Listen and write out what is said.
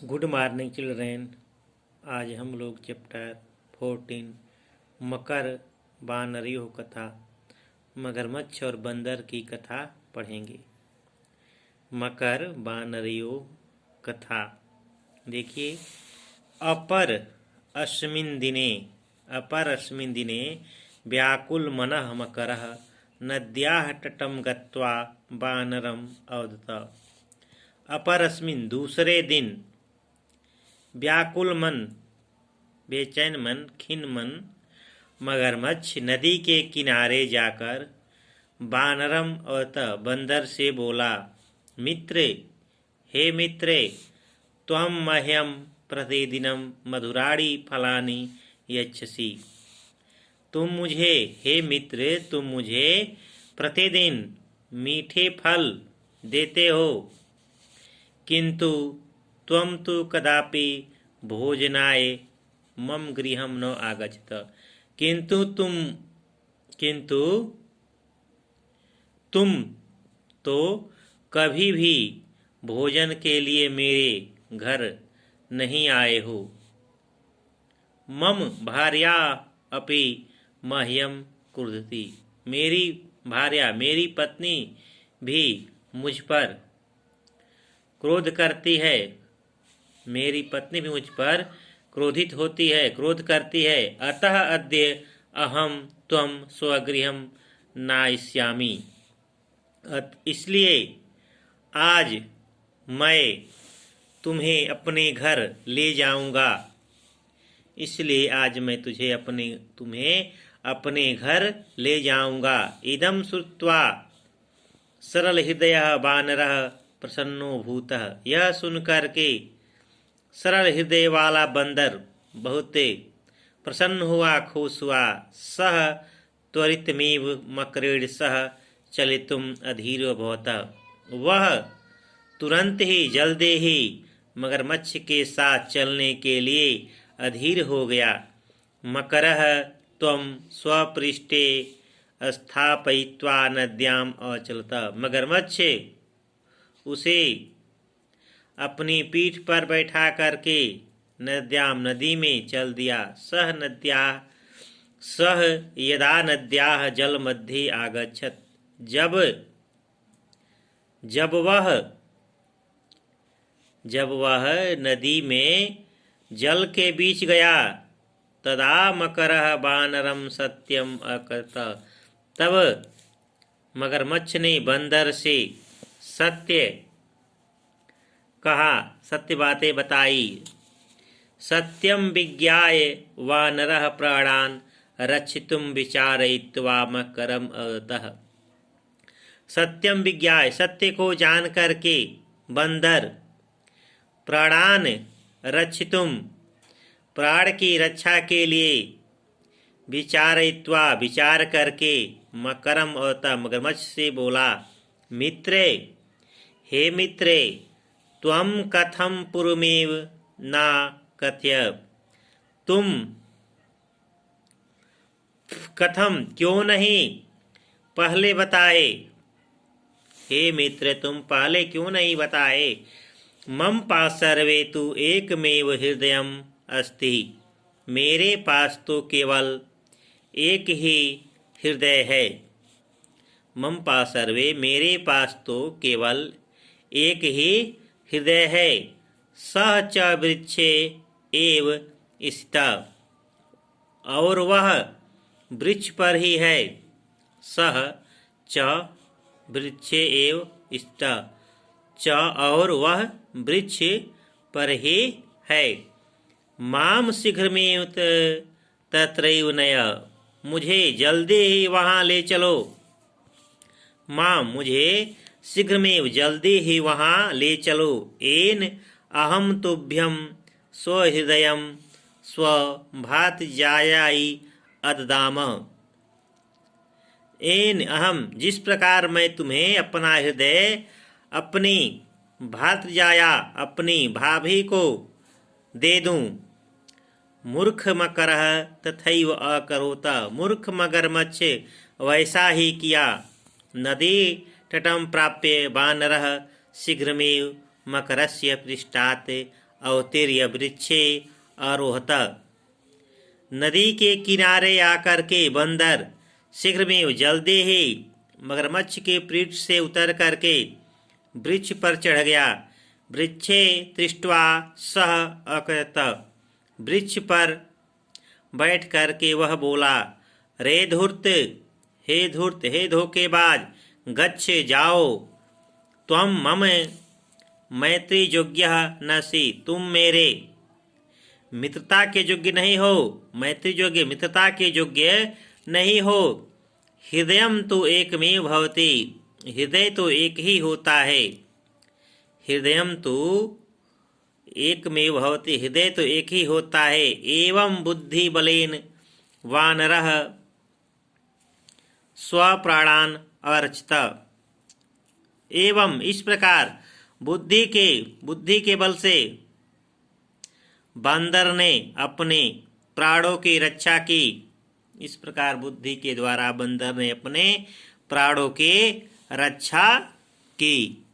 Good morning children. आज हम लोग चैप्टर 14 मकर वानरियों कथा मगरमच्छ और बंदर की कथा पढ़ेंगे। मकर वानरियों कथा देखिए। अपर अस्मिन् दिने व्याकुल मनः मकरः नद्याः तटं गत्वा वानरम् अवदत्। अपर अस्मिन् दूसरे दिन व्याकुल मन बेचैन मन खिन्न मन मगरमच्छ नदी के किनारे जाकर वानरम अवतः बंदर से बोला, मित्रे, हे मित्रे, त्वं मह्यं प्रतिदिनं मधुराणि फलानि यच्छसि। हे मित्र, तुम मुझे प्रतिदिन मीठे फल देते हो, किंतु त्वं तु कदापि भोजनाय मम गृहं न आगच्छत। किंतु तुम तो कभी भी भोजन के लिए मेरे घर नहीं आए हो। मम भार्या अपि मह्यं क्रुद्धति। मेरी भार्या, मेरी पत्नी भी मुझ पर क्रोध करती है। मेरी पत्नी भी मुझ पर क्रोधित होती है, क्रोध करती है। अतः अद्य अहम त्वं स्वगृहं नायस्यामि। इसलिए आज मैं तुम्हें अपने घर ले जाऊंगा। तुम्हें अपने घर ले जाऊंगा। इदं श्रुत्वा सरलहृदयः वानरः प्रसन्नो भूतः। यह सुनकर के सरल हृदय वाला बंदर बहुत प्रसन्न हुआ, खुश हुआ। सह त्वरितमेव मकरेण सह चलितुम अधीरो अभवत्। वह तुरंत ही जल्दी ही मगरमच्छ के साथ चलने के लिए अधीर हो गया। मकरः त्वं स्वपृष्ठे स्थापयित्वा नद्याम् अचलत। मगरमच्छ उसे अपनी पीठ पर बैठा करके नदी में चल दिया। सह यदा नद्याः जल मध्ये आगच्छत्। जब वह नदी में जल के बीच गया, तदा मकरः वानरं सत्यम अकर्त। तब मगरमच्छ ने बंदर से सत्य कहा, सत्य बातें बताई। सत्यम विज्ञाय वानरः प्राणान् रक्षितुं विचारयित्वा मकरम् अवदतः। सत्यम विज्ञाय, सत्य को जान करके बंदर प्राणान रक्षितुम, प्राण की रक्षा के लिए विचारयित्वा, विचार करके मकरम अवदतः, मगरमच्छ से बोला, मित्रे, हे मित्रे, त्वं कथं पूर्वमेव न कथय। तुम कथम क्यों नहीं पहले बताए। हे मित्र, तुम पहले क्यों नहीं बताए। मम पास सर्वे तु एकमेव हृदयम् अस्ति। मेरे पास तो केवल एक ही हृदय है। मम पास सर्वे, मेरे पास तो केवल एक ही हृदय है। सह च वृक्षे एव स्थितः, और वह वृक्ष पर ही है। सह च वृक्षे एव स्थितः, च और वह वृक्ष पर ही है। माम शीघ्रमेव तत्रैव नय। मुझे जल्दी ही वहाँ ले चलो। माम, मुझे शीघ्रमेव जल्दी ही वहाँ ले चलो। एन अहम तुभ्यं स्वहृदयं स्वभातृजायै अददाम। एन अहम, जिस प्रकार मैं तुम्हें अपना हृदय अपनी भातृजाया, अपनी भाभी को दे दूं। मूर्ख मकरः तथैव अकरोत। मूर्ख मगरमच्छ वैसा ही किया। नदी तटं प्राप्य वानरः शीघ्रमेव मकरस्य पृष्ठात् अवतीर्य वृक्षे आरोहत। नदी के किनारे आकर के बंदर शीघ्र में जल्दी ही मगरमच्छ के पीठ से उतर करके वृक्ष पर चढ़ गया। वृक्षे दृष्ट्वा सह अकयत। वृक्ष पर बैठ करके वह बोला, रे धूर्त, हे धोखेबाज, गच्छ जाओ, त्वं मम मैत्री योग्यः नसि, तुम मेरे मित्रता के योग्य नहीं हो, मैत्री योग्य मित्रता के योग्य नहीं हो। हृदयम तो एकमेव भवति, हृदय तो एक ही होता है। हृदयम तो एकमेव भवति, हृदय तो एक ही होता है। एवं बुद्धि बलेन वानरः स्वप्राणान अर्चत। एवं इस प्रकार बुद्धि के बल से बंदर ने अपने प्राणों की रक्षा की। इस प्रकार बुद्धि के द्वारा बंदर ने अपने प्राणों की रक्षा की।